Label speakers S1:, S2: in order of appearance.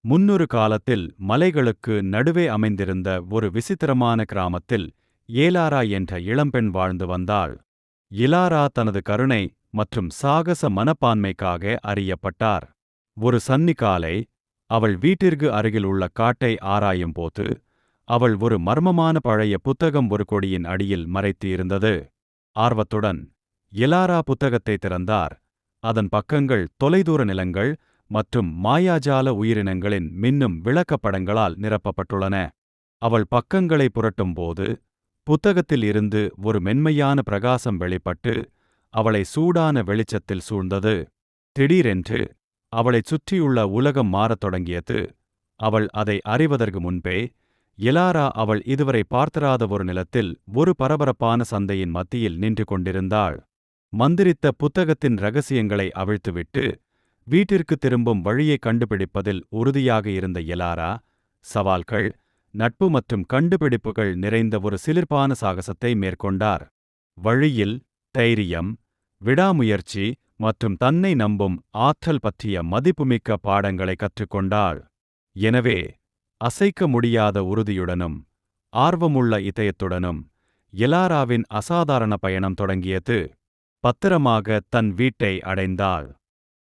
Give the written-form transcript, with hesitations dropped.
S1: முன்னொரு காலத்தில் மலைகளுக்கு நடுவே அமைந்திருந்த ஒரு விசித்திரமான கிராமத்தில் ஏலாரா என்ற இளம்பெண் வாழ்ந்து வந்தாள். இலாரா தனது கருணை மற்றும் சாகச மனப்பான்மைக்காக அறியப்பட்டார். ஒரு சன்னிகாலை, அவள் வீட்டிற்கு அருகில் உள்ள காட்டை ஆராயும் போது, அவள் ஒரு மர்மமான பழைய புத்தகம் ஒரு கொடியின் அடியில் மறைத்து இருந்தது. ஆர்வத்துடன் இலாரா புத்தகத்தை திறந்தார். அதன் பக்கங்கள் தொலைதூர நிலங்கள் மற்றும் மாயாஜால உயிரினங்களின் மின்னும் விளக்கப்படங்களால் நிரப்பப்பட்டுள்ளன. அவள் பக்கங்களை புரட்டும்போது புத்தகத்தில் இருந்து ஒரு மென்மையான பிரகாசம் வெளிப்பட்டு அவளை சூடான வெளிச்சத்தில் சூழ்ந்தது. திடீரென்று அவளைச் சுற்றியுள்ள உலகம் மாறத் தொடங்கியது. அவள் அதை அறிவதற்கு முன்பே இலாரா அவள் இதுவரை பார்த்திராத ஒரு நிலத்தில் ஒரு பரபரப்பான சந்தையின் மத்தியில் நின்று கொண்டிருந்தாள். மந்திரித்த புத்தகத்தின் இரகசியங்களை அவிழ்த்துவிட்டு வீட்டிற்கு திரும்பும் வழியை கண்டுபிடிப்பதில் உறுதியாக இருந்த இலாரா, சவால்கள், நட்பு மற்றும் கண்டுபிடிப்புகள் நிறைந்த ஒரு சிலிர்ப்பான சாகசத்தை மேற்கொண்டார். வழியில் தைரியம், விடாமுயற்சி மற்றும் தன்னை நம்பும் ஆற்றல் பற்றிய மதிப்புமிக்க பாடங்களை கற்றுக்கொண்டாள். எனவே அசைக்க முடியாத உறுதியுடனும் ஆர்வமுள்ள இதயத்துடனும் இலாராவின் அசாதாரண பயணம் தொடங்கியது. பத்திரமாக தன் வீட்டை அடைந்தாள்.